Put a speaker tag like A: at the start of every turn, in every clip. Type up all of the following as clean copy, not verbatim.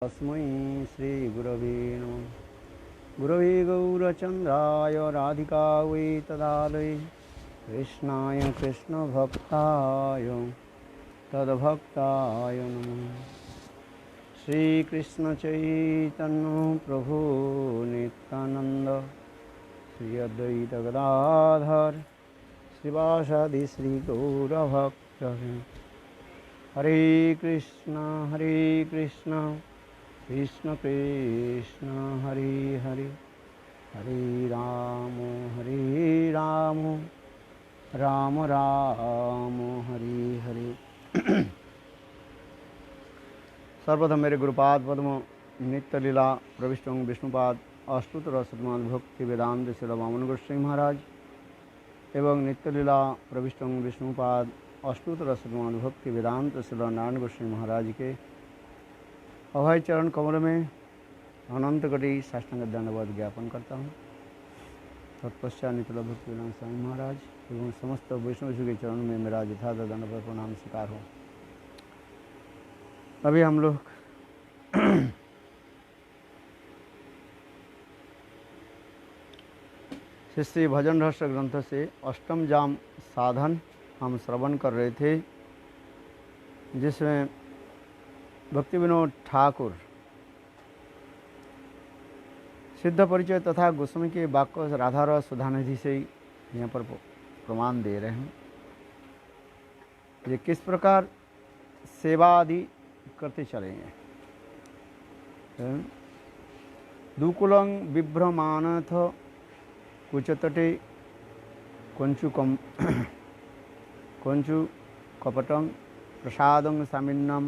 A: तस्मै श्रीगुरवे नमः। गुरवे गौरचन्द्राय राधिकायै तदालये कृष्णाय कृष्णभक्ताय तद्भक्ताय नमः। श्रीकृष्ण चैतन्य प्रभु नित्यानंद श्री अद्वैत गदाधर श्रीवासादि श्री गौरभक्तगण। हरे कृष्ण कृष्ण कृष्ण हरे हरे, हरे राम राम राम हरे हरे। सर्वप्रथम मेरे गुरुपाद पद्म नित्य लीला प्रविष्ट विष्णुपाद अष्टोत्तर शतमान भक्ति वेदांत श्री वामन गोस्वामी महाराज एवं नित्य लीला प्रविष्ट विष्णुपाद अष्टोत्तर शतमान भक्ति वेदांत श्री नारायण गोस्वामी महाराज के अभय चरण कमल में अनंत कोटि साष्टांग दंडवत ज्ञापन करता हूँ। तत्पश्चात नित्य भक्ति वेदांत स्वामी महाराज एवं समस्त वैष्णव के चरण में मेरा यथार्थ दंडवत प्रणाम स्वीकार हो। अभी हम लोग श्री भजन रहस्य ग्रंथ से अष्टम जाम साधन हम श्रवण कर रहे थे, जिसमें भक्ति विनोद ठाकुर सिद्ध परिचय तथा गोस्वामी के वाक्य राधा रस सुधानिधि से यहाँ पर प्रमाण दे रहे हैं। ये किस प्रकार सेवा आदि करते चले हैं। दुकुलं बिभ्रमानथ कुचतटे कंचु कपटं प्रसादं सामिन्नं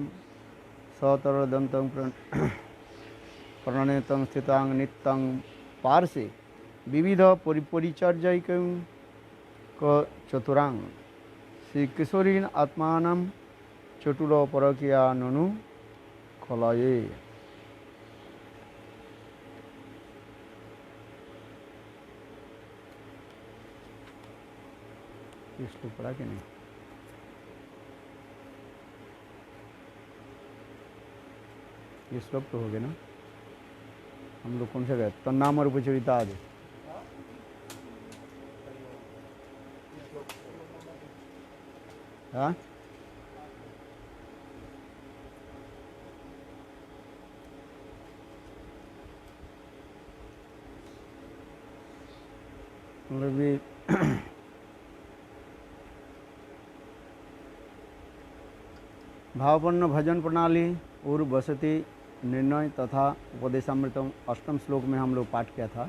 A: सतरदन्तं प्रणनेतं स्थितां नित्यं पार्श्वे विविध परिचर्यैकं क चतुरां श्री किशोरीन आत्मानं चतुरो परकिया ननु कलये। इसको पढ़ा कि नहीं? ये श्लोक तो हो गए ना। हम लोग कौन से गए? तन्नाम और उपचरिता आदि। हाँ, मतलब भी भावपूर्ण भजन प्रणाली और बसती निर्णय तथा उपदेशामृतम अष्टम श्लोक में हम लोग पाठ किया था।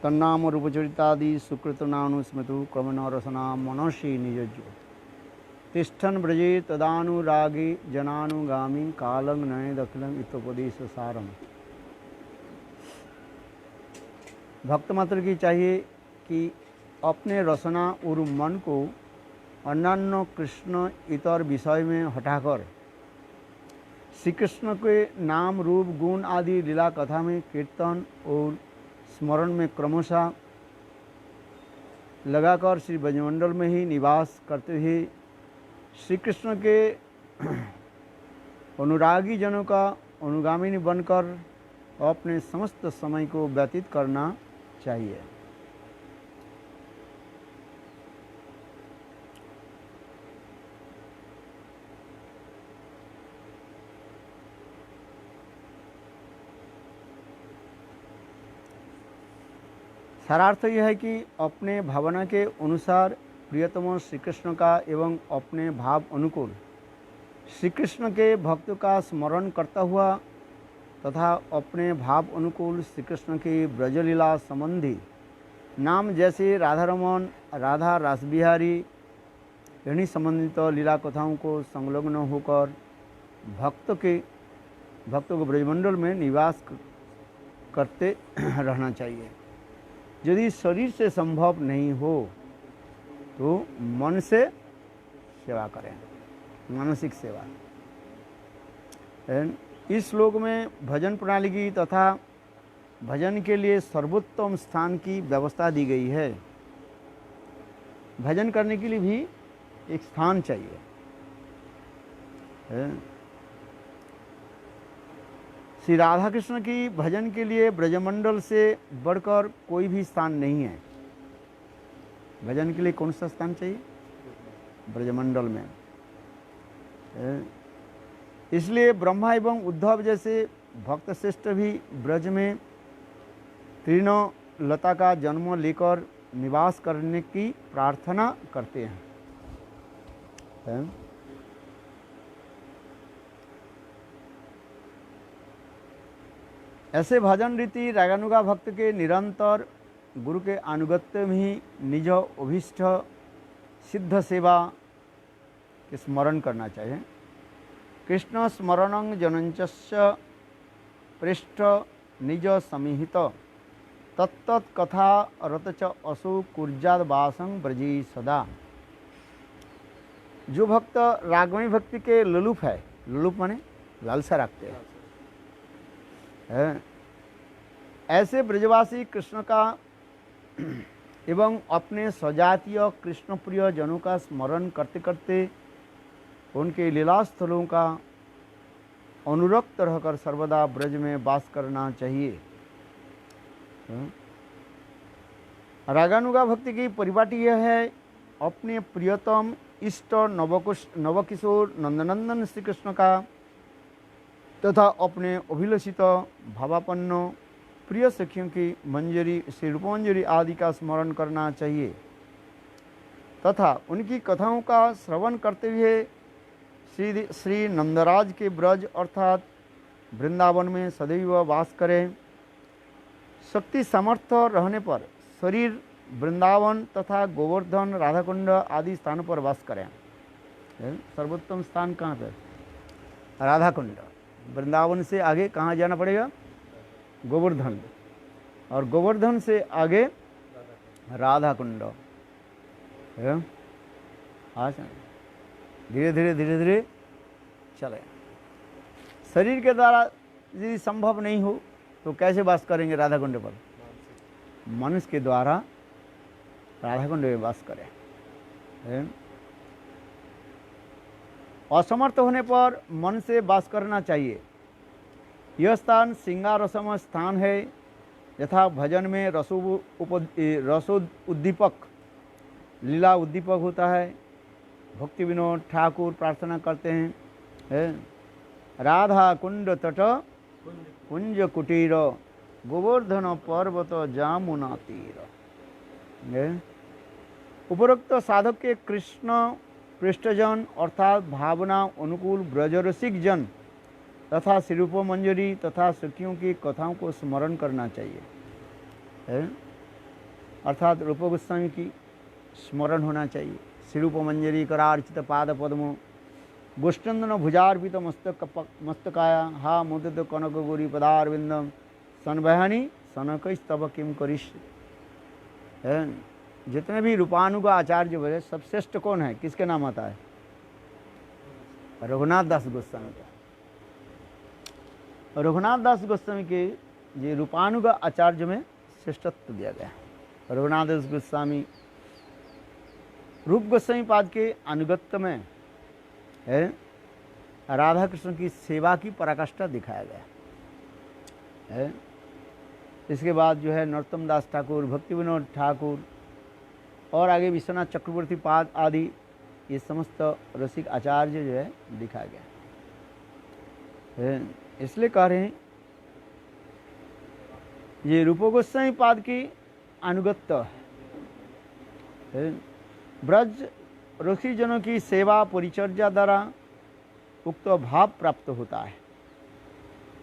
A: तन्नाम और उपचरितादि सुकृत नानुस्मृतु क्रमण रसना मनसी निजज्यो तिष्ठन ब्रजे तदानुरागी जनानुगामी कालं नये दखिलम इतोपदेश सारम। भक्त मात्र की चाहिए कि अपने रसना और मन को अन्यान्य कृष्ण इतर विषय में हटाकर श्री कृष्ण के नाम रूप गुण आदि लीला कथा में कीर्तन और स्मरण में क्रमशः लगाकर श्री ब्रजमंडल में ही निवास करते हुए श्री कृष्ण के अनुरागी जनों का अनुगामी बनकर अपने समस्त समय को व्यतीत करना चाहिए। सारार्थ यह है कि अपने भावना के अनुसार प्रियतम श्री कृष्ण का एवं अपने भाव अनुकूल श्री कृष्ण के भक्त का स्मरण करता हुआ तथा अपने भाव अनुकूल श्री कृष्ण की ब्रजलीला संबंधी नाम जैसे राधा रमन, राधा रासबिहारी इन्हीं संबंधित लीला कथाओं को संलग्न होकर भक्तों को ब्रजमंडल में निवास करते रहना चाहिए। यदि शरीर से संभव नहीं हो तो मन से सेवा करें, मानसिक सेवा। इस श्लोक में भजन प्रणाली की तथा भजन के लिए सर्वोत्तम स्थान की व्यवस्था दी गई है। भजन करने के लिए भी एक स्थान चाहिए। श्री राधा कृष्ण की भजन के लिए ब्रजमंडल से बढ़कर कोई भी स्थान नहीं है। भजन के लिए कौन सा स्थान चाहिए? ब्रजमंडल में। इसलिए ब्रह्मा एवं उद्धव जैसे भक्त श्रेष्ठ भी ब्रज में तीनों लता का जन्म लेकर निवास करने की प्रार्थना करते हैं। ऐसे भजन रीति रागानुगा भक्त के निरंतर गुरु के अनुगत्य में ही निज अभीष्ट सिद्ध सेवा के स्मरण करना चाहिए। कृष्ण स्मरणं जनंचस्य पृष्ठ निज समिहित तत्त कथा रतच असु कुर्जाद वासं ब्रजी सदा। जो भक्त रागमय भक्ति के लुलुप है, लुलुप माने लालसा रखते हैं, ऐसे ब्रजवासी कृष्ण का एवं अपने स्वजातीय कृष्ण प्रिय जनों का स्मरण करते करते उनके लीला स्थलों का अनुरक्त रहकर सर्वदा ब्रज में वास करना चाहिए। रागानुगा भक्ति की परिपाटी यह है, अपने प्रियतम इष्ट नवकिशोर नंदनंदन श्री कृष्ण का तथा अपने अभिलषित भावापन्न प्रिय सखियों की मंजरी श्री रूपमंजरी आदि का स्मरण करना चाहिए तथा उनकी कथाओं का श्रवण करते हुए श्री नंदराज के ब्रज अर्थात वृंदावन में सदैव वास करें। शक्ति सामर्थ्य रहने पर शरीर वृंदावन तथा गोवर्धन राधाकुंड आदि स्थानों पर वास करें। सर्वोत्तम स्थान कहाँ पर? राधाकुंड। वृंदावन से आगे कहाँ जाना पड़ेगा? गोवर्धन, और गोवर्धन से आगे राधाकुंड। धीरे धीरे धीरे धीरे चले। शरीर के द्वारा यदि संभव नहीं हो तो कैसे वास करेंगे राधाकुंड पर? मनुष्य के द्वारा राधाकुंड में वास करें। असमर्थ होने पर मन से वास करना चाहिए। यह स्थान श्रृंगारसम स्थान है, यथा भजन में रसोद्दीपक लीला उद्दीपक होता है। भक्ति विनोद ठाकुर प्रार्थना करते हैं, राधा कुंड तट कुंज कुटीर गोवर्धन पर्वत जामुना तीर। उपरोक्त साधक के कृष्ण पृष्ठजन अर्थात भावना अनुकूल ब्रजरसिक जन तथा श्री रूप मंजरी तथा सखियों की कथाओं को स्मरण करना चाहिए। अर्थात रूप गोस्वामी की स्मरण होना चाहिए। श्री रूप मंजरी करार्चित पाद पद्म गोष्ठंदन भुजार्पित मस्तकाया हा मुदित कनक गौरी पदारविंदम सनबहनी सनकस्तव किम करिष्य। जितने भी रूपानुगा आचार्य बोले सब श्रेष्ठ कौन है? किसके नाम आता है? रघुनाथ दास गोस्वामी का। रघुनाथ दास गोस्वामी के ये रूपानुगा आचार्य में श्रेष्ठत्व दिया गया। रघुनाथ दास गोस्वामी रूप गोस्वामी पाद के अनुगत्य में है, राधा कृष्ण की सेवा की पराकाष्ठा दिखाया गया है। इसके बाद जो है नरोत्तम दास ठाकुर, भक्ति विनोद ठाकुर और आगे विश्वनाथ चक्रवर्ती पाद आदि ये समस्त रसिक आचार्य जो है दिखाया गया है। इसलिए कह रहे हैं ये रूप गोस्वामी पाद की अनुगत्य है। ब्रज ऋषि जनों की सेवा परिचर्या द्वारा उक्त भाव प्राप्त होता है।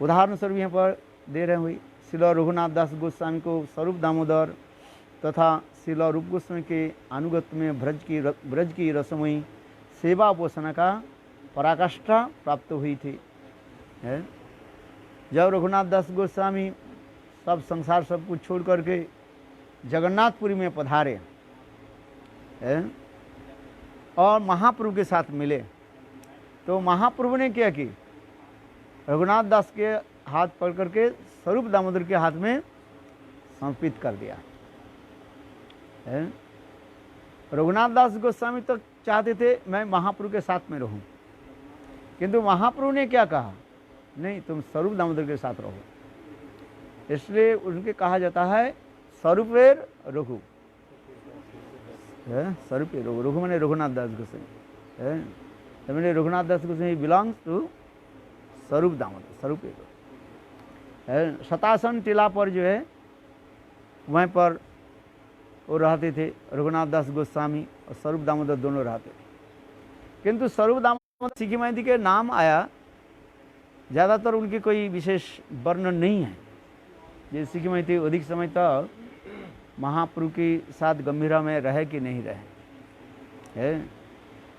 A: उदाहरण स्वरूप यहाँ पर दे रहे हुए श्रील रघुनाथ दास गोस्वामी को स्वरूप दामोदर तथा श्रील रूप गोस्वामी के अनुगत्य में ब्रज की रसमयी सेवा उपासना का पराकाष्ठा प्राप्त हुई थी। जब रघुनाथ दास गोस्वामी सब संसार सब कुछ छोड़ करके जगन्नाथपुरी में पधारे और महाप्रभु के साथ मिले तो महाप्रभु ने क्या की? रघुनाथ दास के हाथ पकड़ करके स्वरूप दामोदर के हाथ में समर्पित कर दिया। रघुनाथ दास गोस्वामी तो चाहते थे मैं महाप्रभु के साथ में रहूं, किंतु महाप्रभु ने क्या कहा? नहीं, तुम स्वरूप दामोदर के साथ रहो। इसलिए उनके कहा जाता है स्वरूपेर रघु, स्वरूप रघु। रघु मैंने रघुनाथ दास गोसाई, तो मैंने रघुनाथ दास गोसाई बिलोंग्स टू स्वरूप दामोदर, स्वरूप रघु। शतासन टीला पर जो है वहीं पर वो रहते थे, रघुनाथ दास गोस्वामी और स्वरूप दामोदर दोनों रहते थे। किंतु स्वरूप दामोदर सिक्की महंती के नाम आया, ज़्यादातर उनकी कोई विशेष वर्णन नहीं है। जैसे सिक्की महंती अधिक समय तक महाप्रभु के साथ गंभीरा में रहे कि नहीं रहे है।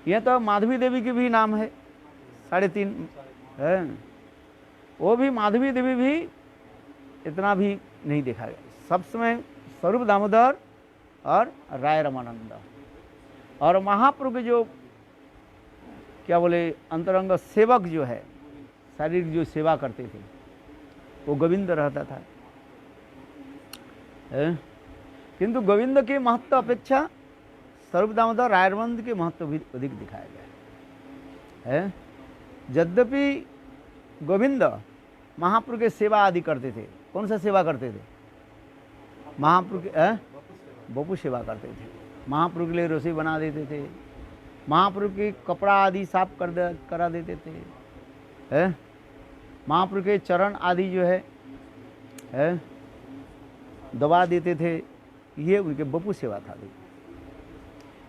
A: यह तो माधवी देवी की भी नाम है, 3.5 है, वो भी माधवी देवी भी इतना भी नहीं देखा गया। सब समय स्वरूप दामोदर और राय रामानंद और महाप्रभु के जो क्या बोले अंतरंग सेवक जो है, शारीरिक जो सेवा करते थे, वो गोविंद रहता था। किंतु गोविंद के महत्व अपेक्षा स्वरूप दामोदर राय रामानंद के महत्व भी अधिक दिखाया गया है। यद्यपि गोविंद महाप्रभु के सेवा आदि करते थे। कौन सा सेवा करते थे? महाप्रभु के बपू सेवा करते थे। महाप्रभु के लिए रसोई बना देते थे, महाप्रभु के कपड़ा आदि साफ करा देते थे, महाप्रभु के चरण आदि जो है दबा देते थे। ये उनके बपू सेवा था।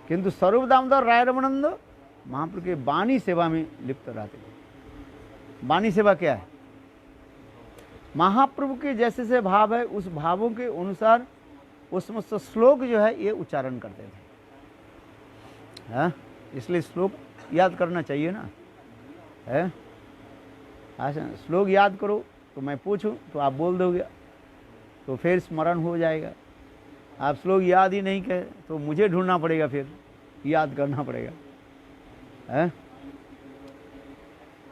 A: किंतु स्वरूप दामोदर राय रामानंद महाप्रभु के वाणी सेवा में लिप्त रहते थे। वाणी सेवा क्या है? महाप्रभु के जैसे से भाव है उस भावों के अनुसार उसमें से श्लोक जो है ये उच्चारण करते थे। हाँ, इसलिए श्लोक याद करना चाहिए ना है। अच्छा, श्लोक याद करो तो मैं पूछूं तो आप बोल दोगे तो फिर स्मरण हो जाएगा। आप श्लोक याद ही नहीं कहे तो मुझे ढूंढना पड़ेगा, फिर याद करना पड़ेगा है।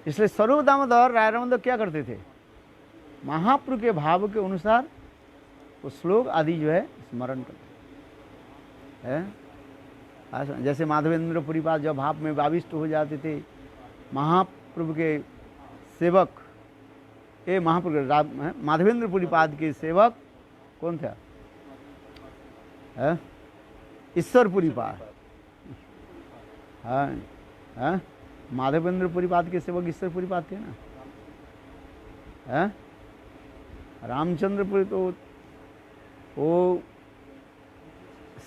A: इसलिए स्वरूप दामोदर राय रामानंद क्या करते थे? महाप्रभु के भाव के अनुसार वो श्लोक आदि जो है स्मरण करते हैं। जैसे माधवेंद्र पुरीपाद जब भाव में आविष्ट हो जाते थे, महाप्रभु के सेवक महाप्रभु माधवेंद्र पुरीपाद के सेवक कौन था? ईश्वर पुरीपाद। हाँ, माधवेंद्र पुरीपाद के सेवक ईश्वर पुरीपाद थे ना। रामचंद्रपुरी तो वो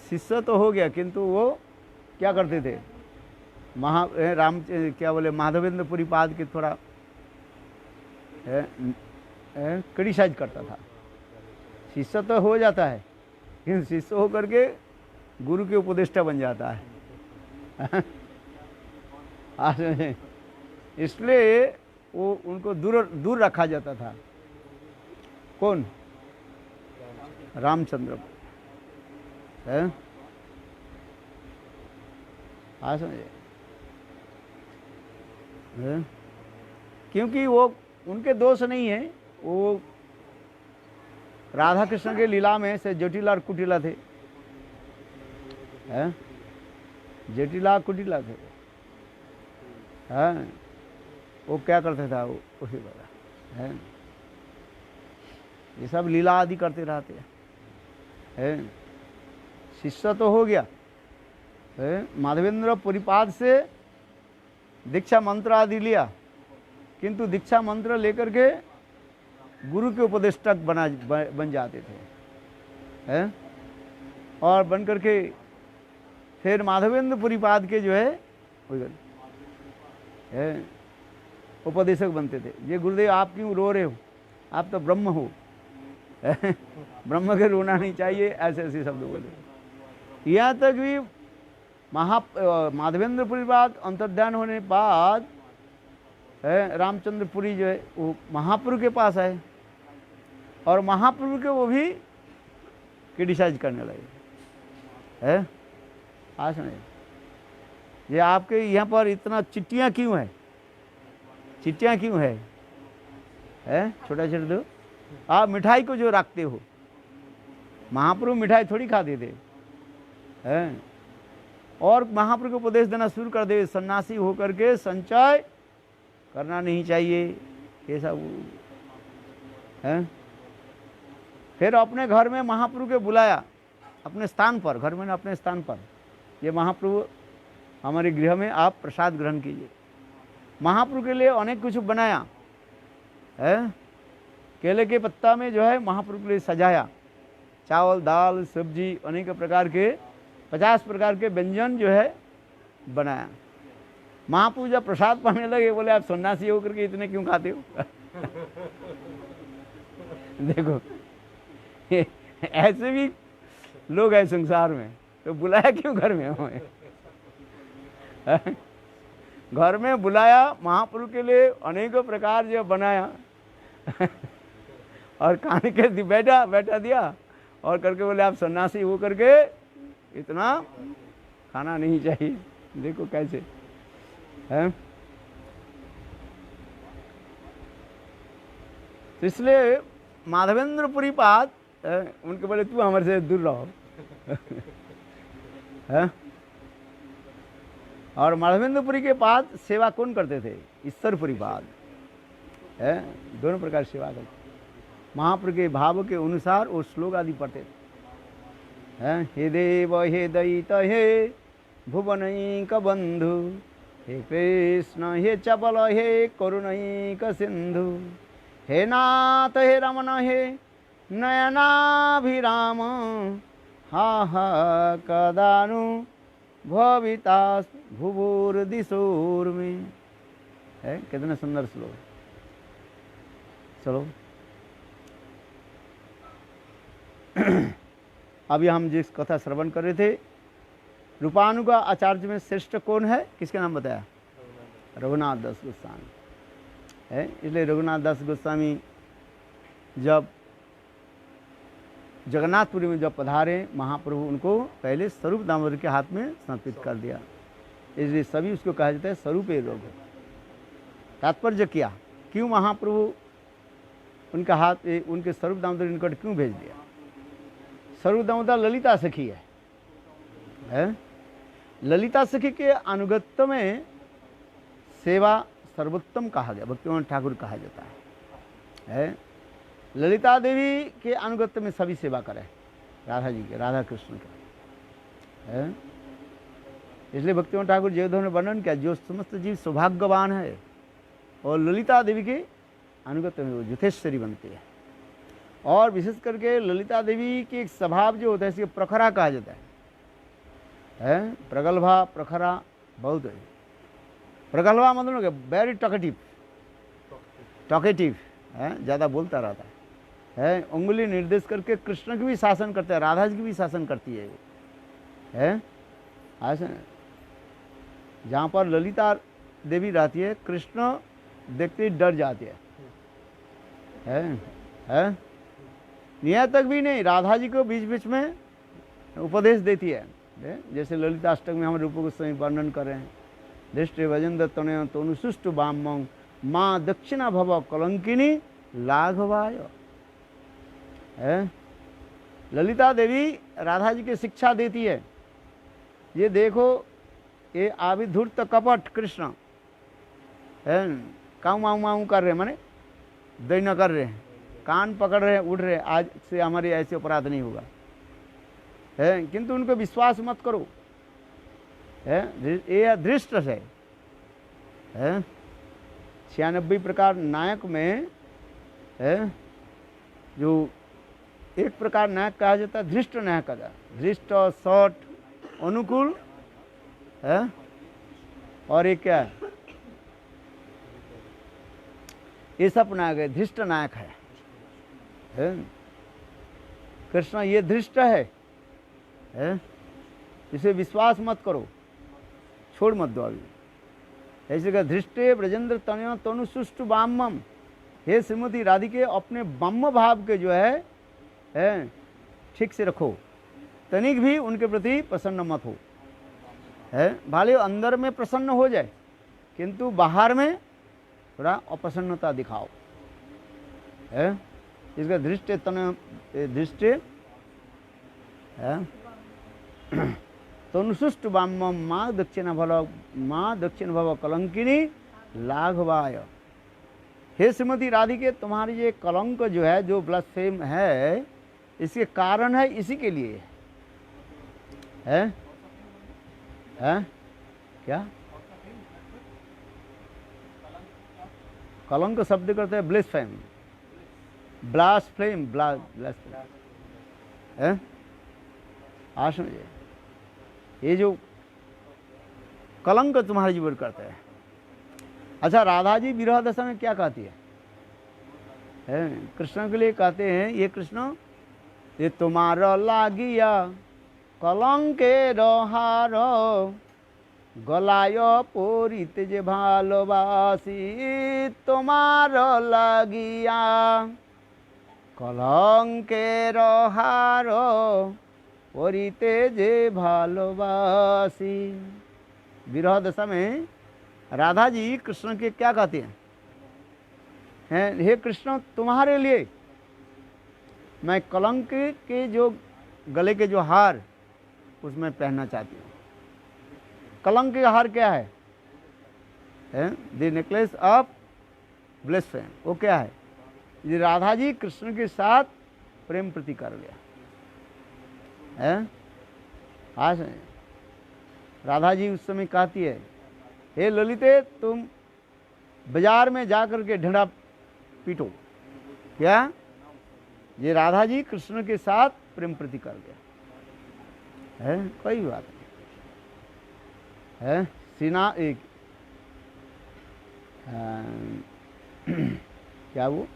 A: शिष्य तो हो गया, किंतु वो क्या करते थे? क्या बोले माधवेंद्र पुरीपाद के थोड़ा क्रिटिसाइज करता था। शिष्य तो हो जाता है, लेकिन शिष्य हो करके गुरु के उपदेष्टा बन जाता है। इसलिए वो उनको दूर रखा जाता था। कौन? रामचंद्र है। क्योंकि वो उनके दोष नहीं है, वो राधा कृष्ण के लीला में से जटिला और कुटिला थे। जटिला कुटिला थे। वो क्या करते था? वो उसी तरह है। ये सब लीला आदि करते रहते हैं। शिष्य तो हो गया, माधवेंद्र पुरीपाद से दीक्षा मंत्र आदि लिया, किंतु दीक्षा मंत्र लेकर के गुरु के उपदेष्टक बन जाते थे। और बन करके फिर माधवेंद्र पुरीपाद के जो है उपदेशक बनते थे। ये गुरुदेव आप क्यों रो रहे हो? आप तो ब्रह्म हो। ब्रह्म के रोना नहीं चाहिए, ऐसे ऐसे शब्द बोले। यहाँ तक भी माधवेंद्र पुरीपाद अंतर्ध्यान होने के बाद रामचंद्रपुरी जो है वो महाप्रभु के पास आए और महाप्रभु के वो भी क्रिटिसाइज करने लगे। आज सुनिए, ये आपके यहाँ पर इतना चिट्ठियाँ क्यों है? चिट्ठियाँ क्यों है? छोटा छोटा दो। आप मिठाई को जो रखते हो, महाप्रभु मिठाई थोड़ी खाते थे। और महाप्रभु को उपदेश देना शुरू कर दे, सन्यासी होकर के संचय करना नहीं चाहिए, ये सब है। फिर अपने घर में महाप्रभु के बुलाया, अपने स्थान पर, घर में अपने स्थान पर, ये महाप्रभु हमारे गृह में आप प्रसाद ग्रहण कीजिए। महाप्रभु के लिए अनेक कुछ बनाया है, केले के पत्ता में जो है महाप्रभु के लिए सजाया, चावल दाल सब्जी अनेक प्रकार के 50 प्रकार के व्यंजन जो है बनाया। महाप्रभु जब प्रसाद पाने लगे बोले आप सन्यासी होकर के इतने क्यों खाते हो? देखो ऐसे भी लोग हैं संसार में, तो बुलाया क्यों घर में हमें? घर में बुलाया, महाप्रभु के लिए अनेकों प्रकार जो बनाया और खाने के बैठा दिया और करके बोले आप सन्यासी हो करके इतना खाना नहीं चाहिए। देखो कैसे है। तो इसलिए माधवेंद्रपुरी पाद उनके बोले तू हमारे से दूर रहो है। और माधवेंद्रपुरी के पाद सेवा कौन करते थे? ईश्वरपुरी पाद है, दोनों प्रकार सेवा करते। महाप्रभु के भाव के अनुसार वो श्लोक आदि पढ़ते थे। हे देव हे दयित हे भुवनैक बंधु, हे कृष्ण हे चपल हे करुणैक सिंधु, हे नाथ हे रमण हे नयनाभिराम, हा हा कदानु भवितास भुवुर दिशोर में। है कितना सुंदर श्लोक। चलो अभी हम जिस कथा श्रवण कर रहे थे, रूपानुगा आचार्य में श्रेष्ठ कौन है? किसका नाम बताया? रघुनाथ दास गोस्वामी है। इसलिए रघुनाथ दास गोस्वामी जब जगन्नाथपुरी में जब पधारे, महाप्रभु उनको पहले स्वरूप दामोदर के हाथ में समर्पित कर दिया। इसलिए सभी उसको कहा जाता है स्वरूप रोग। तात्पर्य क्या, क्यों महाप्रभु उनका हाथ उनके स्वरूप दामोदर निकट क्यों भेज दिया? स्वरूप दामोदर ललिता सखी है। ललिता सखी के अनुगत्य में सेवा सर्वोत्तम कहा गया, भक्तिमान ठाकुर कहा जाता है। ललिता देवी के अनुगत्य में सभी सेवा करें, राधा जी के, राधा कृष्ण के। इसलिए भक्तिमान ठाकुर जयधर ने वर्णन किया, जो समस्त जीव सौभाग्यवान है और ललिता देवी के अनुगत्य में वो जुथेश्वरी बनती है। और विशेष करके ललिता देवी के एक स्वभाव जो होता है, इसके प्रखरा कहा जाता है। प्रगल्भा प्रखरा बहुत है। प्रगल्भा मतलब वेरी टॉकेटिव है, ज़्यादा बोलता रहता है। उंगली निर्देश करके कृष्ण की भी शासन करता है, राधा जी की भी शासन करती है। ऐसा जहाँ पर ललिता देवी रहती है, कृष्ण देखते ही डर जाते हैं। यहाँ तक भी नहीं, राधा जी को बीच बीच में उपदेश देती है। जैसे ललिता अष्टक में हम रूप गोस्वामी वर्णन कर रहे हैं, दृष्टि भजन तनय तनुसुष्टु बामं माँ दक्षिणा भव कलंकिनी लाघवाय। ललिता देवी राधा जी की शिक्षा देती है। ये देखो, ये आविधूर्त कपट कृष्ण काऊ माऊ माऊ कर रहे, माने दैन कर रहे हैं, कान पकड़ रहे हैं, उड़ रहे हैं, आज से हमारे ऐसे अपराध नहीं होगा। किंतु उनको विश्वास मत करो। ये दृष्ट है। 96 प्रकार नायक में जो एक प्रकार नायक कहा जाता है, धृष्ट नायक कहा जाता है। धृष्ट, सट, अनुकूल है, और एक क्या है, ये सब नायक है, धृष्ट नायक है। कृष्ण ये धृष्ट है, इसे विश्वास मत करो, छोड़ मत दो। अभी ऐसे का धृष्टे ब्रजेंद्र तनय तनुसुष्टु बामम, हे श्रीमती राधिके अपने ब्रह्म भाव के जो है ठीक से रखो, तनिक भी उनके प्रति प्रसन्न मत हो। भले अंदर में प्रसन्न हो जाए, किंतु बाहर में थोड़ा अप्रसन्नता दिखाओ। इसका दृष्टि तनय दृष्टि तनुसुष्टु बामम माँ दक्षिण भव कलंकिनी लाघवाय। हे श्रीमती राधिके, तुम्हारी ये कलंक जो है, जो ब्लसफेम है, इसके कारण है, इसी के लिए है, है? क्या कलंक शब्द करते हैं ब्लेसफेम, ब्लासफेम, ब्लासफेम है। आज समझिए, ये जो कलंक तुम्हारे जीवन करते हैं। अच्छा, राधा जी विरह दशा में क्या कहती है? कृष्ण के लिए कहते हैं, ये कृष्ण, ये तुम्हारा लागिया कलंके रहार गलाय पड़ित जे भालोबासी, तुम्हारा लागिया कलंके रहार पड़िते जे भालोबासी। विरह दशा में राधा जी कृष्ण के क्या कहते हैं? हे कृष्ण, तुम्हारे लिए मैं कलंक के जो गले के जो हार उसमें पहनना चाहती हूँ। कलंक का हार क्या है? The necklace of blasphemy. वो क्या है? ये राधा जी कृष्ण के साथ प्रेम प्रति कर गया है। आज राधा जी उस समय कहती है, हे ललिते, तुम बाजार में जाकर के ढंडा पीटो। क्या? ये राधा जी कृष्ण के साथ प्रेम प्रति कर गया है, कोई बात नहीं है। सीना एक क्या वो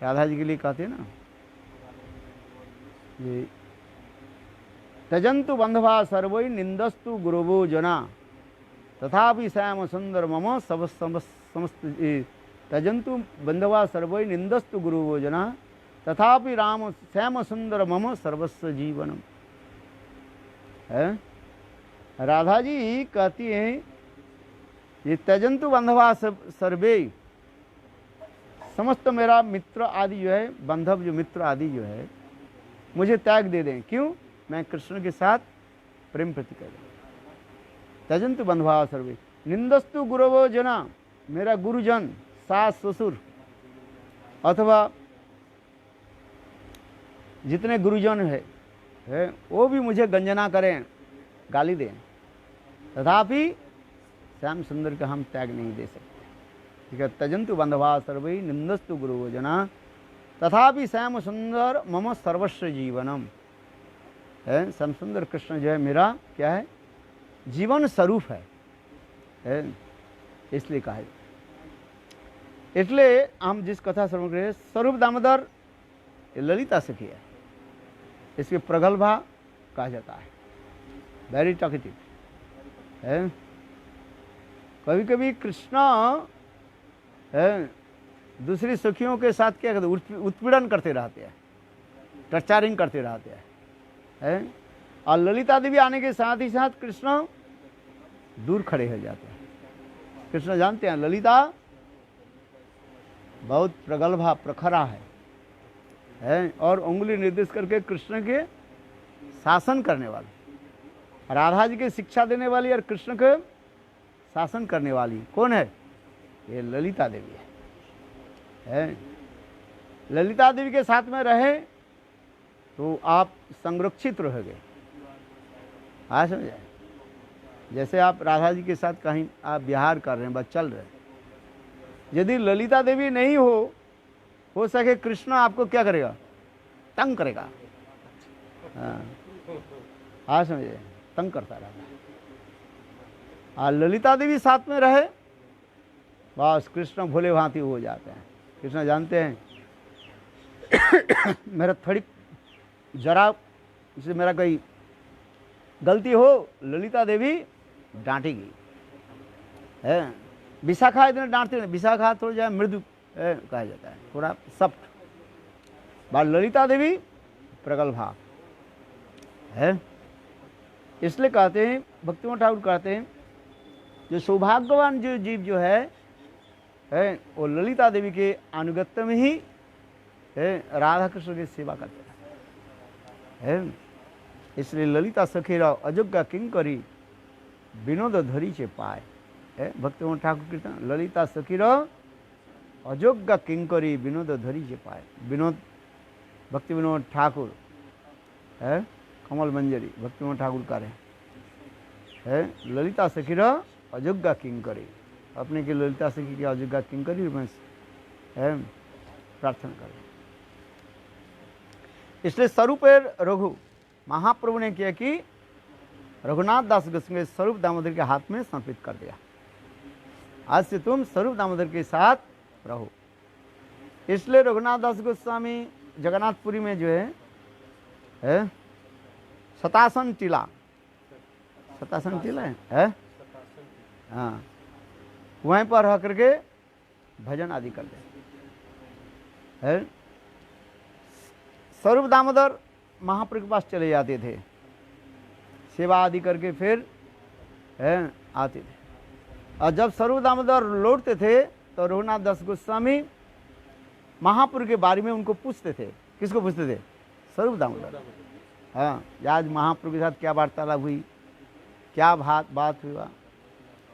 A: राधा जी के लिए कहते हैं ना, ये तजंतु बंधवा सर्वै निंदस्तु गुरुवो जना तथापि श्याम सुंदर मम समस्त तजंतु बंधवा सर्वै निंदस्तु गुरुवो जना तथापि राम श्याम सुंदर मम सर्वस्व जीवनम है। राधा जी कहती हैं, ये तजंतु बंधवा सर्वे, समस्त मेरा मित्र आदि जो है, बंधव जो मित्र आदि जो है, मुझे त्याग दे दें। क्यों? मैं कृष्ण के साथ प्रेम प्रति कर दूं। तजंतु बंधवा सर्वे निंदस्तु गुरुवो जना, मेरा गुरुजन, सास ससुर अथवा जितने गुरुजन है वो भी मुझे गंजना करें, गाली दें, तथापि श्याम सुंदर का हम त्याग नहीं दे सकते। ठीक है। तजंतु बंधवा सर्वे निंदस्तु गुरुवो जना तथापि श्याम सुंदर मम सर्वस्व जीवनम है। श्याम सुंदर कृष्ण जो है मेरा क्या है? जीवन स्वरूप है। इसलिए कहा, इसलिए हम जिस कथा श्रवण करें, स्वरूप दामोदर ललिता सखी है, इसके प्रगल्भा कहा जाता है, वेरी टॉकेटिव है। कभी कभी कृष्ण दूसरी सखियों के साथ क्या करते, उत्पीड़न करते रहते हैं, टर्चरिंग करते रहते हैं। और ललिता देवी आने के साथ ही साथ कृष्ण दूर खड़े हो जाते हैं। कृष्ण जानते हैं ललिता बहुत प्रगल्भा प्रखरा है और उंगली निर्देश करके कृष्ण के शासन करने वाली, राधा जी के शिक्षा देने वाली और कृष्ण के शासन करने वाली कौन है? ये ललिता देवी है। ललिता देवी के साथ में रहे तो आप संरक्षित रहोगे। हाँ, समझे? जैसे आप राधा जी के साथ कहीं आप विहार कर रहे हैं, बस चल रहे हैं, यदि ललिता देवी नहीं हो सके कृष्ण आपको क्या करेगा? तंग करेगा। हाँ, समझे? तंग करता रहता है। और ललिता देवी साथ में रहे, बस कृष्ण भोले भांति हो जाते हैं। कृष्ण जानते हैं मेरा थोड़ी जरा इससे मेरा कोई गलती हो, ललिता देवी डांटेगी है। विशाखा इतने डांटते हैं, विशाखा थोड़ा जो है मृदु कहा जाता है, थोड़ा सॉफ्ट। बात ललिता देवी प्रगल्भा है। इसलिए कहते हैं, भक्तिमोहन ठाकुर कहते हैं, जो सौभाग्यवान जो जीव जो है वो ललिता देवी के अनुगत्य में ही राधा कृष्ण की सेवा करते हैं। इसलिए ललिता सखीरा अयोग्य किंकरी विनोद धरी चे पाए। भक्तिमोहन ठाकुर कीर्तन, ललिता सखीरा अयोग्य किंकरी विनोद धरी जे पाए। विनोद भक्ति विनोद ठाकुर है, कमल मंजरी भक्ति विनोद ठाकुर का है ललिता सखीर अयोग्य किंकरी, अपने की ललिता सखी की अयोग्य किंकरी में प्रार्थना करें। इसलिए स्वरूप रघु महाप्रभु ने किया कि रघुनाथ दास गोस्वामी स्वरूप दामोदर के हाथ में समर्पित कर दिया। आज से तुम स्वरूप दामोदर के साथ रहो। इसलिए रघुनाथ दास गोस्वामी जगन्नाथपुरी में जो है सतासन टीला है हाँ, वहीं पर रह करके भजन आदि करते हैं। स्वरूप दामोदर महाप्रभु के पास चले जाते थे, सेवा आदि करके फिर आते थे। और जब स्वरूप दामोदर लौटते थे तो रघुनाथ दास गोस्वामी महाप्रभु के बारे में उनको पूछते थे। किसको पूछते थे? स्वरूप दामोदर। हाँ, आज महाप्रभु के साथ क्या वार्तालाप हुई, क्या बात हुआ,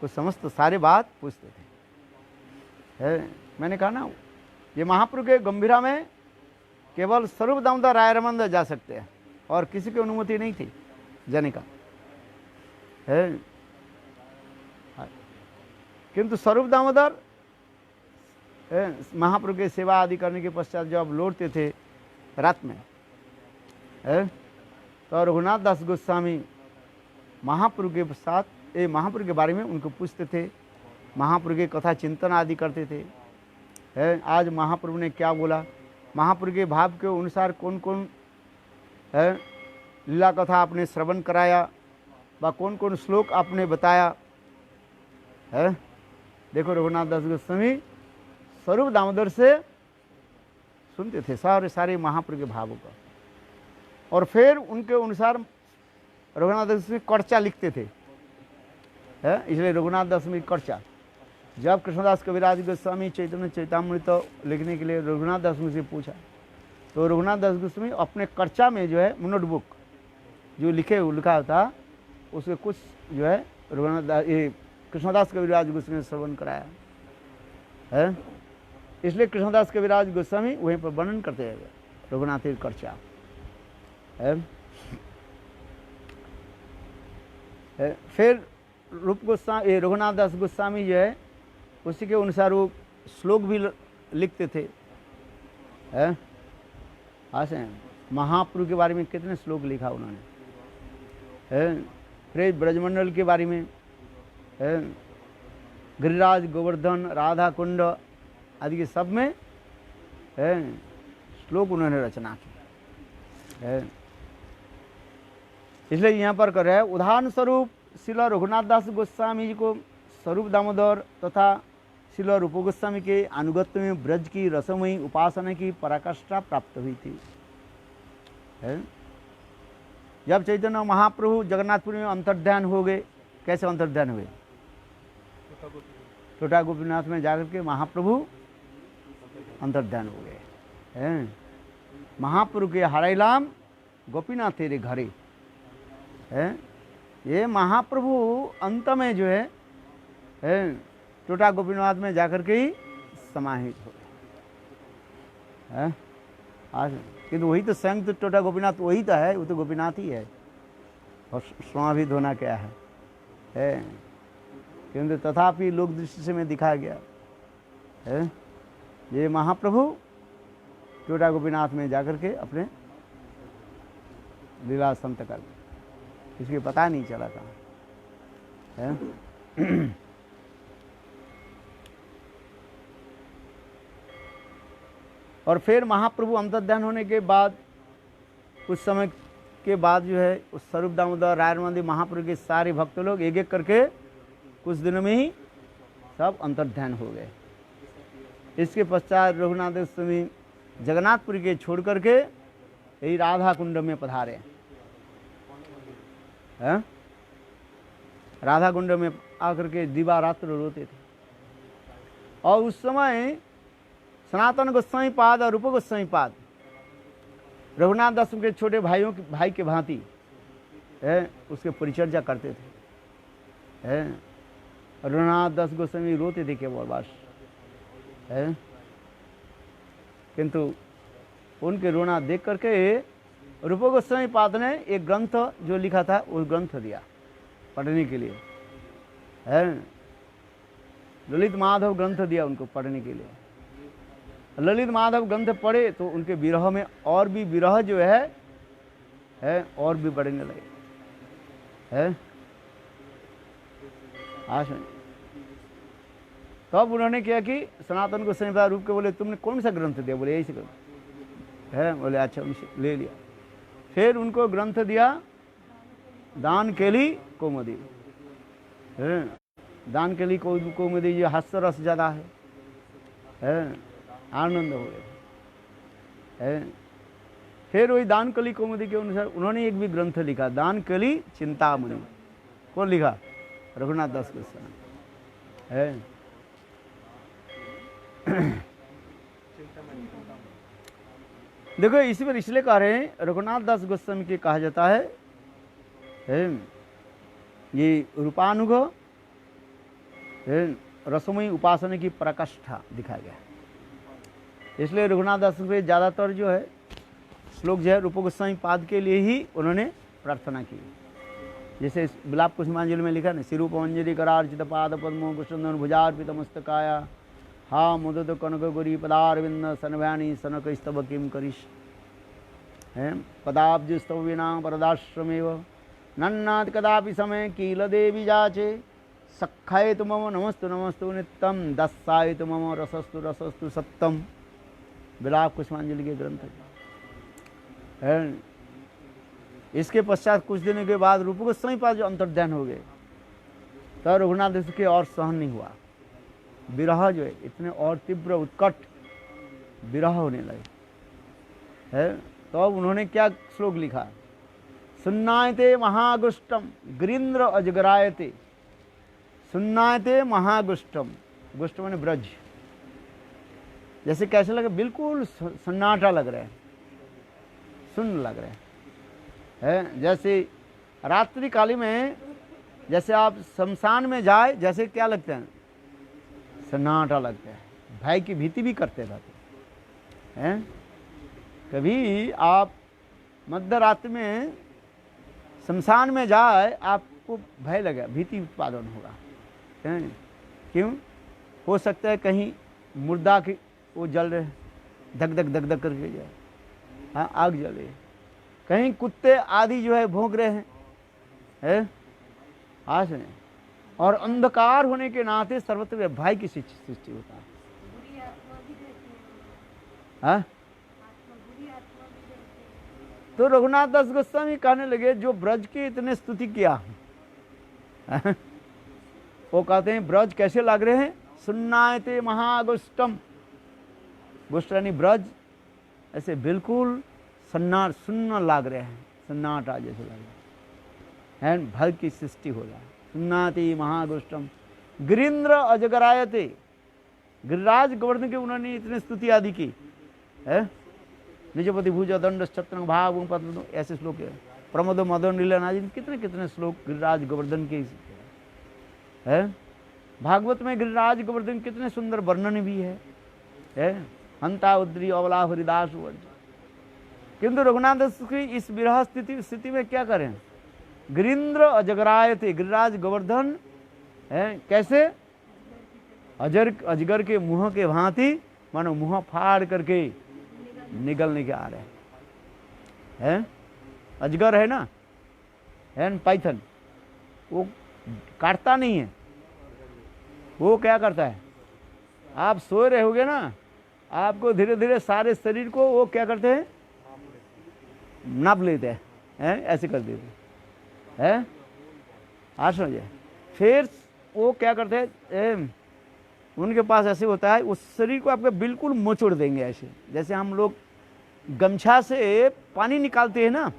A: कुछ समस्त सारे बात पूछते थे। मैंने कहा ना, ये महाप्रभु के गंभीरा में केवल स्वरूप दामोदर राय रमन जा सकते हैं और किसी की अनुमति नहीं थी जाने का है। किंतु स्वरूप दामोदर महाप्रभु की सेवा आदि करने के पश्चात जब लौटते थे रात में तो रघुनाथ दास गोस्वामी महाप्रभु के साथ महाप्रभु के बारे में उनको पूछते थे, महाप्रभु के कथा चिंतन आदि करते थे। आज महाप्रभु ने क्या बोला, महाप्रभु के भाव के अनुसार कौन कौन लीला कथा आपने श्रवण कराया व कौन कौन श्लोक आपने बताया है। देखो रघुनाथ दास गोस्वामी स्वरूप दामोदर से सुनते थे सारे महाप्रभु के भावों का, और फिर उनके अनुसार रघुनाथ दास गोस्वामी कर्चा लिखते थे। इसलिए रघुनाथ दास गोस्वामी कर्चा, जब कृष्णदास कविराज गोस्वामी चैतन्य चैतामृत लिखने के लिए रघुनाथ दास गोस्वामी से पूछा तो रघुनाथ दास गोस्वामी अपने कर्चा में जो है नोटबुक जो लिखा था उसके कुछ जो है रघुनाथ दास कृष्णदास कविराज गोस्वामी ने श्रवण कराया है। इसलिए कृष्णदास कविराज गोस्वामी वहीं पर वर्णन करते हैं रघुनाथ कर्चा है। फिर रूप गोस्वामी रघुनाथ दास गोस्वामी जो है उसी के अनुसार वो श्लोक भी लिखते थे। ऐसे महाप्रभु के बारे में कितने श्लोक लिखा उन्होंने। फिर ब्रजमंडल के बारे में गिरिराज गोवर्धन राधा कुंड आदि के सब में श्लोक उन्होंने रचना की। इसलिए यहाँ पर कर रहे हैं उदाहरण स्वरूप श्रील रघुनाथ दास गोस्वामी जी को स्वरूप दामोदर तथा श्रील रूप गोस्वामी के अनुगत्य में ब्रज की रसमयी उपासना की पराकाष्ठा प्राप्त हुई थी। जब चैतन्य महाप्रभु जगन्नाथपुरी में अंतर्ध्यान हो गए, कैसे अंतर्ध्यान हुए? टोटा गोपीनाथ में जाकर के महाप्रभु अंतर्ध्यान हो गए। महाप्रभु के हराइलाम गोपीनाथ तेरे घरे। ये महाप्रभु अंत में जो है टोटा गोपीनाथ में जाकर के ही समाहित हो गए। किंतु वही तो स्वयं तो टोटा गोपीनाथ वही तो है, वो तो गोपीनाथ ही है। और समाहित होना क्या है किंतु तथापि लोक दृष्टि से में दिखाया गया है ये महाप्रभु टोटा गोपीनाथ में जाकर के अपने लीला संत कर, इसके पता नहीं चला था और फिर महाप्रभु अंतर्ध्यान होने के बाद कुछ समय के बाद जो है उस स्वरूप दामोदर रायरमंदी महाप्रभु के सारे भक्त लोग एक एक करके कुछ दिनों में ही सब अंतर्ध्यान हो गए। इसके पश्चात रघुनाथ गोस्वामी जगन्नाथपुरी के छोड़ करके यही राधा कुंड में पधारे। राधा कुंड में आकर के दिवा रात्र रोते थे। और उस समय सनातन गोस्वामी पाद और रूप गोस्वामी पाद रघुनाथ दास के छोटे भाई के भांति उसके परिचर्या करते थे। रघुनाथ दास गोस्वामी रोते थे केवल बस किंतु उनके रोना देख करके रूप गोस्वामी पाद ने एक ग्रंथ जो लिखा था उस ग्रंथ दिया पढ़ने के लिए, है ललित माधव ग्रंथ दिया उनको पढ़ने के लिए। ललित माधव ग्रंथ पढ़े तो उनके विरह में और भी विरह जो है और भी बढ़ने लगे, है तब उन्होंने क्या कि सनातन गोस्वामी रूप के बोले तुमने कौन सा ग्रंथ दिया? बोले यही से ग्रंथ है। बोले अच्छा, उनसे ले लिया। फिर उनको ग्रंथ दिया दान केली कौमुदी, दान केली कौमुदी जो हास्य रस ज्यादा है, आनंद हो गए, है। फिर वही दान कली कौमुदी के अनुसार उन्होंने एक भी ग्रंथ लिखा, दान कली चिंतामणि। कौन लिखा? रघुनाथ दास गोस्वामी, है। देखो इसी पर इसलिए कह रहे हैं रघुनाथ दास गोस्वामी के कहा जाता है ये रूपानुग रसमयी उपासना की प्रकाष्ठा दिखाया गया, इसलिए रघुनाथ दास के ज़्यादातर जो है श्लोक जो है रूप गोस्वामी पाद के लिए ही उन्होंने प्रार्थना की। जैसे विलाप कुसुमांजलि में लिखा ना, श्रीरूपमंजरी करार्चित पाद पद्मो कुशंदन भुजार्पित मस्तकाया हा मुदत कनक गुरी पदारविंद सनभ्यानी सनक स्तव किम करिश, है पदाब्ज स्तव विना परदाश्रमेव नन्नाथ कदापि समय कील देवी जाचे सखायतु मम नमस्तु नमस्तु नित्यम दस्सायतु मम रसस्तु रसस्तु सत्यम। विलाप कुसुमांजलि के ग्रंथ है। इसके पश्चात कुछ दिनों के बाद रूप गोस्वामी पाद जो अंतर्ध्यान हो गए तो रघुनाथ दास के और सहन नहीं हुआ, विरह जो है इतने और तीव्र उत्कट विरह होने लगे, है। तो अब उन्होंने क्या श्लोक लिखा? सुन्नायते महागुष्टम गिरीन्द्र अजगरायते, सुन्नायते महागुष्टम, गुष्ट माने ब्रज। जैसे कैसे लगे? बिल्कुल सन्नाटा लग रहा है, सुन्न लग रहा है। जैसे रात्रि काली में जैसे आप शमशान में जाए, जैसे क्या लगते हैं? सन्नाटा लगता है, भय की भीति भी करते रहते हैं। कभी आप मध्य रात्रि में शमशान में जाए, आपको भय लगे, भीति उत्पादन होगा, है? क्यों? हो सकता है कहीं मुर्दा की वो जल रहे, धक धक धक धक करके जाए, हाँ आग जल रही है, कहीं कुत्ते आदि जो है भौंक रहे हैं, आज नहीं। और अंधकार होने के नाते सर्वत्र भय की सृष्टि होता है। तो रघुनाथ दास गोस्वामी कहने लगे जो ब्रज की इतने स्तुति किया, वो कहते हैं ब्रज कैसे लग रहे हैं? सुन्नायते महागुष्टम, गुष्ट यानी ब्रज ऐसे बिल्कुल सुन्न लग रहे हैं, सन्नाटा जैसे लग रहे हैं, भय की सृष्टि हो रहा है। सुन्नाति महागुष्टम गिरीन्द्र अजगरायते, गिरिराज गोवर्धन के उन्होंने इतने स्तुति आदि की, है। निजपति भुज दंड छत्र भाव पद्म, ऐसे श्लोक है। प्रमोद मदन लीलन आदि कितने कितने श्लोक गिरिराज गोवर्धन के है। भागवत में गिरिराज गोवर्धन कितने सुंदर वर्णन भी है। हंता उद्री अवला हरिदास वर्ज। किंतु रघुनाथ दास की इस विरह स्थिति में क्या करें? गिरीन्द्र अजगराय थे, गिरिराज गोवर्धन है कैसे? अजगर के मुंह के भांति, मानो मुंह फाड़ करके निगलने के आ रहे हैं। अजगर है ना, है पाइथन, वो काटता नहीं है, वो क्या करता है? आप सो रहे होगे ना, आपको धीरे धीरे सारे शरीर को वो क्या करते हैं? नाप लेते हैं, ऐसे कर देते हैं। आज समझे? फिर वो क्या करते हैं? उनके पास ऐसे होता है, उस शरीर को आपके बिल्कुल मोचोड़ देंगे, ऐसे जैसे हम लोग गमछा से पानी निकालते हैं ना,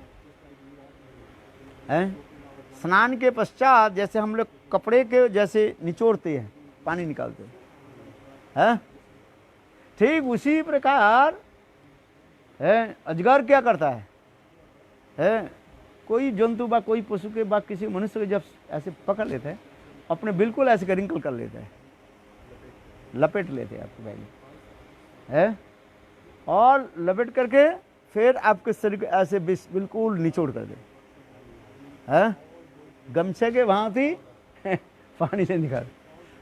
A: स्नान के पश्चात जैसे हम लोग कपड़े के जैसे निचोड़ते हैं, पानी निकालते हैं, ठीक उसी प्रकार अजगर क्या करता है? कोई जंतु बा, कोई पशु के बा, किसी मनुष्य के जब ऐसे पकड़ लेते हैं, अपने बिल्कुल ऐसे रिंकल कर लेते हैं, लपेट लेते हैं आपको पहले, है। और लपेट करके फिर आपके शरीर को ऐसे बिल्कुल निचोड़ कर दे, है गमछे के भांति पानी से निकाल,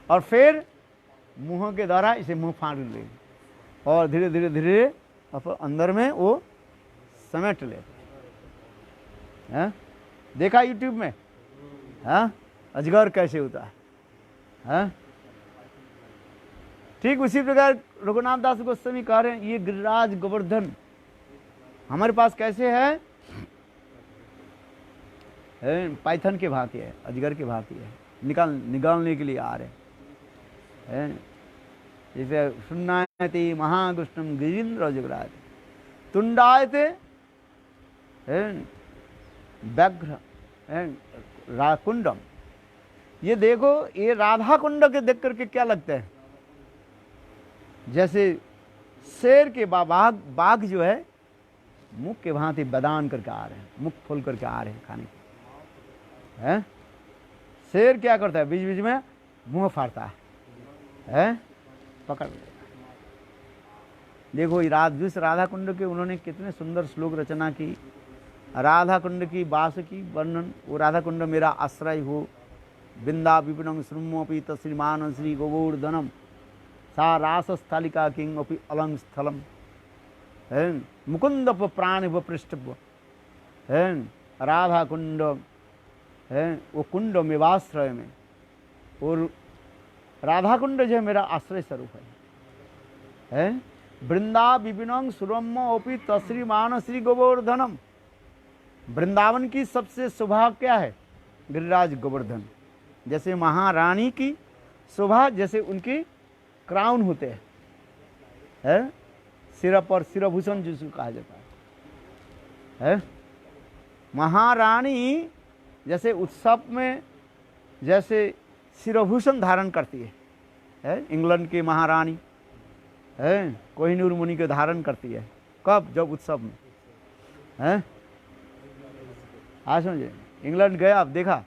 A: और फिर मुंह के द्वारा इसे मुंह फाड़ ले, और धीरे धीरे धीरे अंदर में वो समेट ले। है देखा यूट्यूब में, हाँ अजगर कैसे होता है? ठीक उसी प्रकार रघुनाथ दास गोस्वामी कह रहे हैं ये गिरिराज गोवर्धन हमारे पास कैसे है? पाइथन के भांति है, अजगर के भांति है, निकालने के लिए आ रहे हैं। जैसे सुन्नायते महागुष्टम गिरीन्द्र जुगराज तुंडायते व्याघ्र राकुंडम। ये देखो, ये राधा कुंड के देख करके क्या लगता है? जैसे शेर के बाघ जो है मुख के भांति बदान करके आ रहे हैं, मुख खोल करके आ रहे हैं खाने के। है शेर क्या करता है? बीच बीच में मुंह फाड़ता है, पकड़ लेता। देखो जिस राधा कुंड के उन्होंने कितने सुंदर श्लोक रचना की, राधा कुंड की बास की वर्णन। वो राधा कुंड मेरा आश्रय हो, बिंदा विपिनं श्रृमोपि तश्रीमान श्री गोवर्धनम, सा रास स्थालिका किंग अपि अलंग स्थलम। मुकुंद प्राण व पृष्ठव, राधा कुंड है वो कुंड मेवाश्रय में, और राधा कुंड जो है मेरा आश्रय स्वरूप है। वृंदा विपिनं सुरम्योपि तश्रीमान श्री गोवर्धनम। वृंदावन की सबसे शोभा क्या है? गिरिराज गोवर्धन। जैसे महारानी की शोभा, जैसे उनकी क्राउन होते हैं, सिर पर शिरोभूषण जिसको कहा जाता है। महारानी जैसे उत्सव में जैसे शिरोभूषण धारण करती है, इंग्लैंड की महारानी है कोहिनूर मुनि के धारण करती है। कब? जब उत्सव में। है आज समझे, इंग्लैंड गए आप, देखा?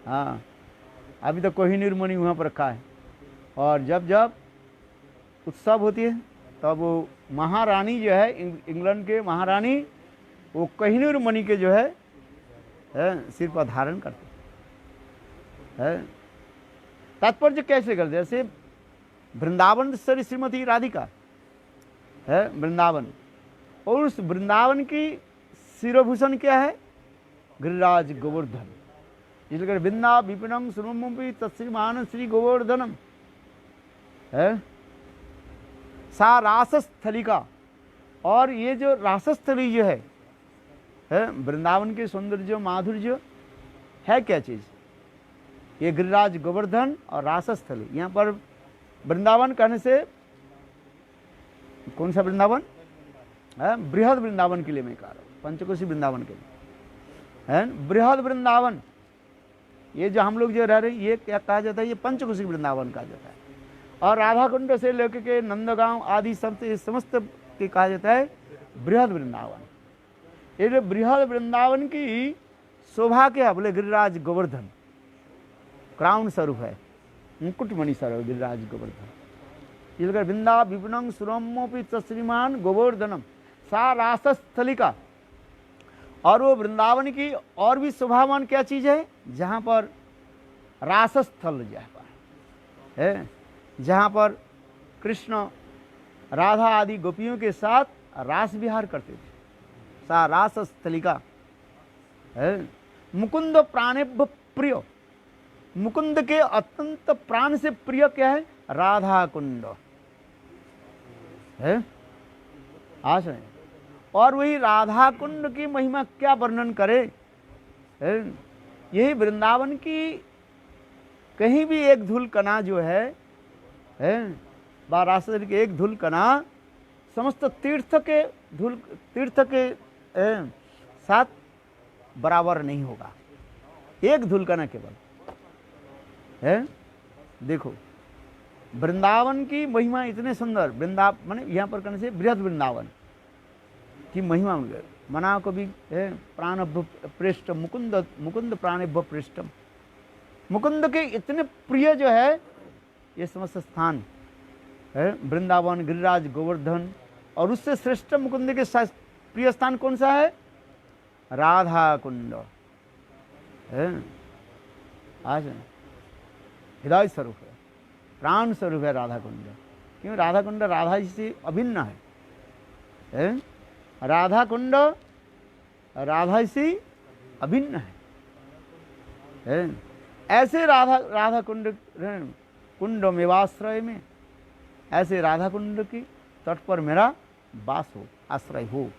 A: हाँ, अभी तो कोहिनूर मुनि वहाँ पर रखा है, और जब जब उत्सव होती है तब वो महारानी जो है, इंग्लैंड के महारानी, वो कोहिनूर मुनि के जो है सिर पर धारण करते हैं। तात्पर्य कैसे करते? जैसे वृंदावन श्रीमती राधिका है वृंदावन, और उस वृंदावन की शिरोभूषण क्या है? गिरिराज गोवर्धन। इसलिए बिंदा विपिनं सुरम्योपि तत्श्रीमान श्री गोवर्धनम है, सा रासस्थलिका। और ये जो रासस्थली जो है वृंदावन के सौंदर्य माधुर्य है क्या चीज? ये गिरिराज गोवर्धन और रासस्थली। यहाँ पर वृंदावन कहने से कौन सा वृंदावन है? बृहद वृंदावन के लिए मैं कह रहा हूँ, पंचकोशी वृंदावन के लिए है। बृहद वृंदावन, ये जो हम लोग जो रह रहे हैं, ये क्या कहा जाता है? ये पंचकोशी वृंदावन कहा जाता है। और राधा कुंड से लेकर के नंदगांव आदि सब समस्त के कहा जाता है बृहद वृंदावन। ये जो बृहद वृंदावन की शोभा क्या? बोले गिरिराज गोवर्धन, क्राउन स्वरूप है, मुकुटमणि स्वरूप गिरिराज गोवर्धन। इसलिए बिंदा विपिनं सुरम्योपि तश्रीमान गोवर्धनम, सा रासस्थलिका। और वो वृंदावन की और भी शोभावान क्या चीज है? जहाँ पर रासस्थल है, जहाँ पर कृष्ण राधा आदि गोपियों के साथ रास विहार करते थे, सा रासस्थलिका है। मुकुंद प्राणेभ्य प्रिय, मुकुंद के अत्यंत प्राण से प्रिय क्या है? राधा कुंड है। आज है, और वही राधा कुंड की महिमा क्या वर्णन करे? यही वृंदावन की कहीं भी एक धूल कणा जो है रासर के एक धूल कणा समस्त तीर्थ के साथ बराबर नहीं होगा। एक धूल कणा केवल है। देखो वृंदावन की महिमा इतने सुंदर, वृंदावन यहाँ पर कहने से बृहद वृंदावन की महिमा मना को भी प्राणभ्य पृष्ठ, मुकुंद प्राणभ्य पृष्ठम। मुकुंद के इतने प्रिय जो है ये समस्त स्थान है वृंदावन, गिरिराज, गोवर्धन, और उससे श्रेष्ठ मुकुंद के प्रिय स्थान कौन सा है? राधा कुंड है। आज हृदय स्वरूप है, प्राण स्वरूप है राधा कुंड। क्यों? राधा कुंड राधा जी से अभिन्न है। राधा कुंड राधा से अभिन्न है। ऐसे राधा कुंड कुंड मेवाश्रय में, ऐसे राधा कुंड की तट पर मेरा वास हो, आश्रय हो,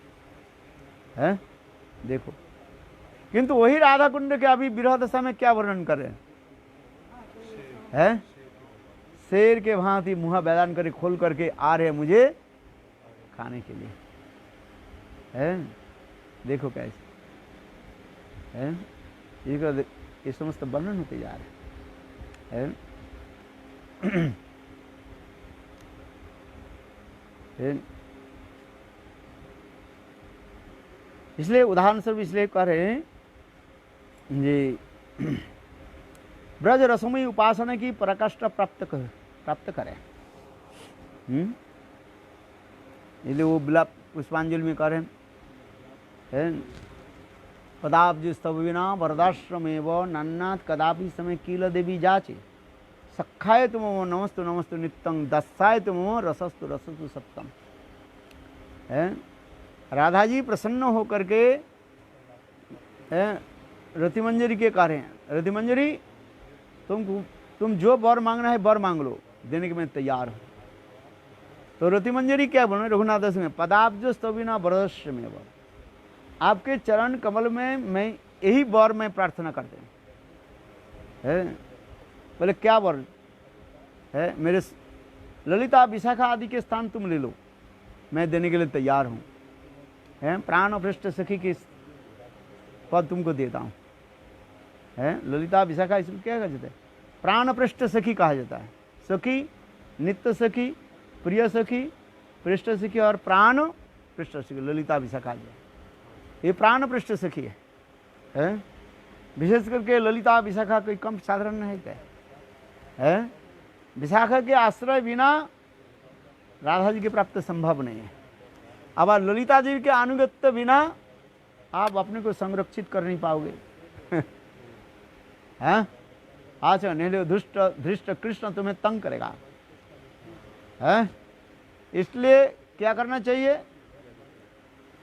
A: है। देखो, किंतु वही राधा कुंड के अभी विरह दशा में क्या वर्णन कर रहे हैं? शेर के भांति मुंह बैदान करके खोल करके आ रहे मुझे खाने के लिए, है। देखो कैसे है, ये समस्त वर्णन होते जा रहे हैं। इसलिए उदाहरण स्वरूप इसलिए कह रहे हैं जी, ब्रज रसमयी उपासना की पराकाष्ठा प्राप्त करें। इसलिए वो बिला पुष्पांजलि में कह रहे हैं, कदाब्ज स्तविना वरदाश्रमेव नन्नाथ कदापि समय कील देवी जाचे, सखाय तुम नमस्तु नमस्तु नित्यं दस्साय तुम रसस्तु रसस्तु सत्यम। है राधा जी प्रसन्न होकर के रतिमंजरी के कह रहे हैं, रतिमंजरी तुम जो वर मांगना है वर मांग लो, देने के मैं तैयार हूँ। तो रतिमंजरी क्या बोल रहे? रघुनाथ दास में पदाब्ज स्तविना वरदस्य में वर, आपके चरण कमल में मैं यही वर में प्रार्थना करते हैं। बोले क्या वर है? मेरे ललिता विशाखा आदि के स्थान तुम ले लो, मैं देने के लिए तैयार हूँ। प्राण पृष्ठ सखी की पद तुमको देता हूँ। ललिता विशाखा इसमें क्या कहा जाता है? प्राण पृष्ठ सखी कहा जाता है। सखी, नित्य सखी, प्रिय सखी, पृष्ठ सखी और प्राण पृष्ठ सखी, ललिता विशाखा जो ये प्राण पृष्ठ सखी है। विशेष करके ललिता विशाखा कोई कम साधारण नहीं है। विशाखा के आश्रय बिना राधा जी के प्राप्त संभव नहीं है। अब ललिता जी के अनुगत्य बिना आप अपने को संरक्षित कर नहीं पाओगे। हैं? अच्छा, नहीं धृष्ट कृष्ण तुम्हें तंग करेगा। है? इसलिए क्या करना चाहिए?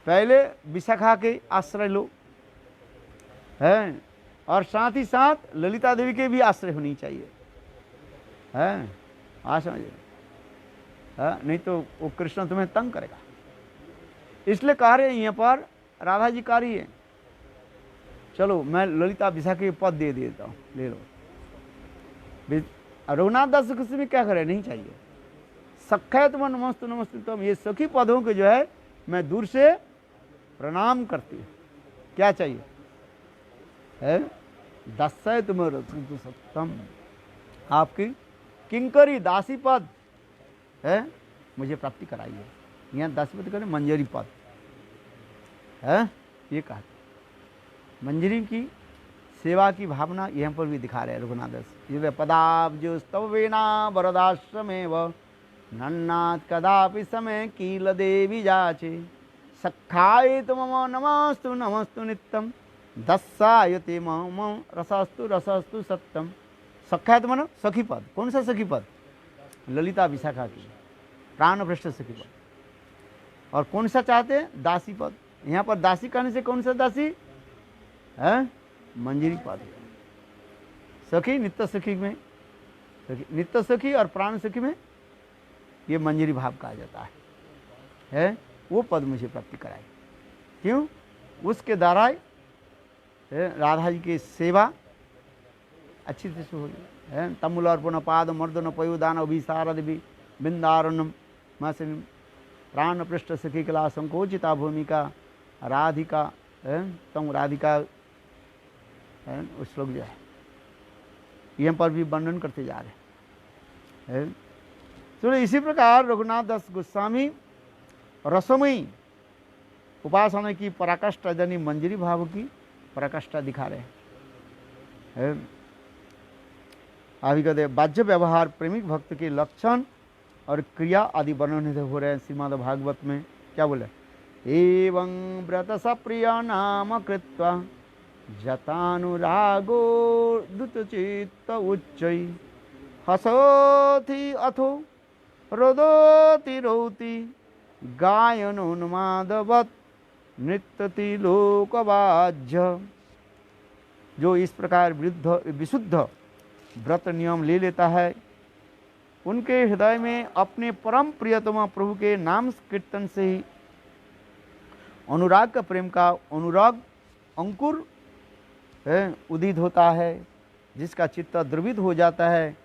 A: पहले विशाखा के आश्रय लो, है, और साथ ही साथ ललिता देवी के भी आश्रय होनी चाहिए। है? समझिए, नहीं तो वो कृष्ण तुम्हें तंग करेगा। इसलिए कह रहे हैं यहाँ पर राधा जी कह रही है, चलो मैं ललिता विशाखा के पद दे देता हूँ, ले लो। रघुनाथ दास कृष्ण में क्या करे? नहीं चाहिए। सख्य तुम नमस्तु नमस्तु तुम, ये सखी पदों के जो है मैं दूर से प्रणाम करती हूँ। क्या चाहिए? है दस्सय तुम रसन्तु सत्यम, आपकी किंकरी दासी पद है मुझे प्राप्ति कराइए। यहाँ दासी पद करें मंजरी पद है, ये कहा। मंजरी की सेवा की भावना यहाँ पर भी दिखा रहे हैं रघुनाथ दास। ये पदाब्ज स्तवेना वरदाश्रमेव नन्नाथ कदापि समय कील देवी जाचे, सखाय तुम नमस्तु नमस्तु नित्यम दस्सायते मम रसस्तु रसस्तु सत्यम। सखाय तुम न सखी पद। कौन सा सखी पद? ललिता विशाखा की प्राण पृष्ठ सखी पद। और कौन सा चाहते हैं? दासी पद। यहाँ पर दासी कहने से कौन सा दासी है? मंजरी पद। सखी नित्य सखी में, नित्य सखी और प्राण सखी में ये मंजरी भाव कहा जाता है। वो पद मुझे प्राप्ति कराई। क्यों? उसके द्वारा राधा जी की सेवा अच्छी तरह से हो गई। तमुल अर्पण पाद मर्दन पयोदान अभिसारद बिंदारणम मासिम प्राण पृष्ठ सखी कला संकोचिता भूमिका राधिका तम राधिका उस श्लोक जो है यहाँ पर भी वर्णन करते जा रहे हैं। तो इसी प्रकार रघुनाथ दास गोस्वामी रसमयी उपासना की पराकाष्ठा यानी मंजरी भाव की पराकाष्ठा दिखा रहे हैं। अभी कहते बाह्य व्यवहार प्रेमिक भक्त के लक्षण और क्रिया आदि वर्णन हो रहे हैं श्रीमद् भागवत में। क्या बोले, एवं व्रत सप्रिय नाम कृत्वा जतानुरागो दुतचित्त उच्चै हसोति अथो रोदोति रोति गायनोन्मादवत् नृत्यति लोकवाज्य। जो इस प्रकार विशुद्ध व्रत नियम ले लेता है, उनके हृदय में अपने परम प्रियतम प्रभु के नाम कीर्तन से ही अनुराग का प्रेम का अनुराग अंकुर उदित होता है, जिसका चित्त द्रवित हो जाता है।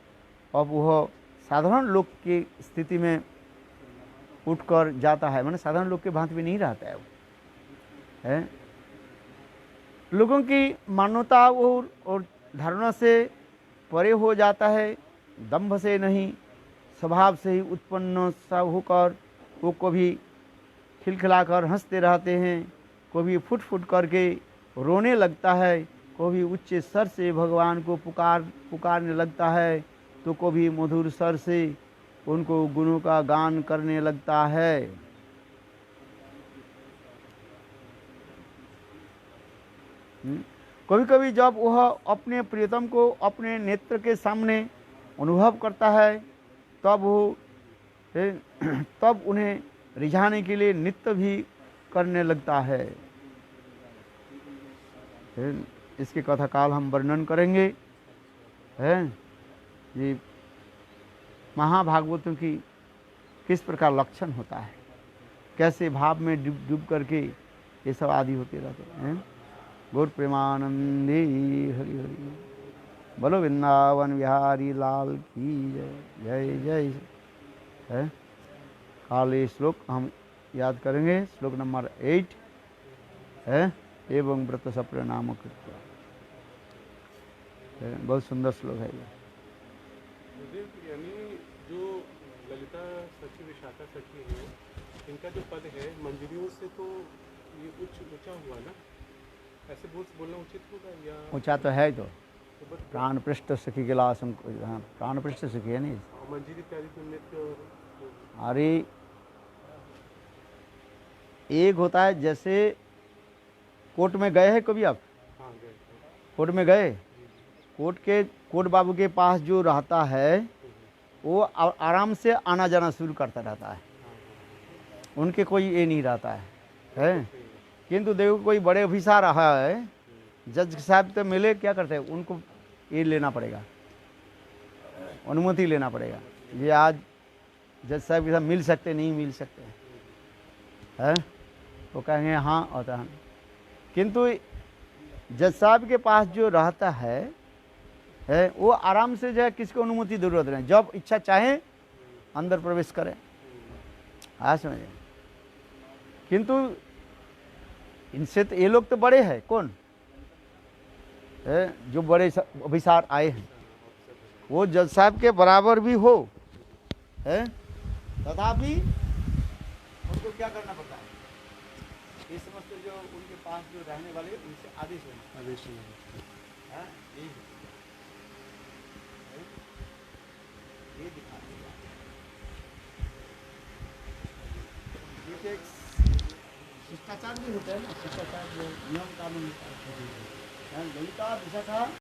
A: अब वह साधारण लोक की स्थिति में उठकर जाता है, माने साधारण लोग के भांति में नहीं रहता है वो, है लोगों की मान्यता और धारणा से परे हो जाता है, दंभ से नहीं, स्वभाव से ही उत्पन्न सा होकर वो कभी खिलखिलाकर हंसते रहते हैं, कभी फुट फुट करके रोने लगता है, कभी उच्च स्वर से भगवान को पुकारने लगता है, तो कभी मधुर स्वर से उनको गुणों का गान करने लगता है। कभी कभी जब वह अपने प्रियतम को अपने नेत्र के सामने अनुभव करता है, तब उन्हें रिझाने के लिए नृत्य भी करने लगता है। इसके कथा काल हम वर्णन करेंगे, है ये महाभागवतों की किस प्रकार लक्षण होता है, कैसे भाव में डूब करके ये सब आदि होते रहते हैं। गौर प्रेमानंदी हरि हरि बोलो वृंदावन बिहारी लाल की जय जय जय। है काले श्लोक हम याद करेंगे, श्लोक नंबर 8 है, एवं व्रत सप्रिय नाम कृत्वा। बहुत सुंदर श्लोक है ये।
B: यानी जो ललिता सखी विशाखा सखी है, इनका जो पद है मंजरियों से तो ये ऊंचा हुआ ना, ऐसे बोलना उचित होगा या
A: ऊंचा तो है, तो प्राण पृष्ठ सखी के लाश, प्राण पृष्ठ सखी है नहीं,
B: मंजरी इत्यादि नृत्य।
A: अरे एक होता है, जैसे कोर्ट में गए हैं कभी आप?
B: हाँ गए।
A: कोर्ट में गए, कोर्ट बाबू के पास जो रहता है वो आराम से आना जाना शुरू करता रहता है, उनके कोई ये नहीं रहता है। किंतु देखो कोई बड़े ऑफिसर रहा है, जज साहब तो मिले, क्या करते हैं, उनको ये लेना पड़ेगा, अनुमति लेना पड़ेगा, ये आज जज साहब के साथ मिल सकते नहीं मिल सकते हैं, वो कहेंगे हाँ होता है। किंतु जज साहब के पास जो रहता है वो आराम से जो है, किसको अनुमति जरूरत नहीं, जब इच्छा चाहे अंदर प्रवेश करें। हाँ समझे। किंतु इनसे तो ये लोग तो बड़े हैं, कौन है, जो बड़े अभिसार आए हैं, वो जज साहब के बराबर भी हो है, तथापि उनको क्या करना पड़ता है, ये समझते जो उनके पास जो रहने वाले उनसे आदेश है, ये दिखा शिष्टाचार भी होता है ना, शिष्टाचार जो नियम कानून ललिता विशाखा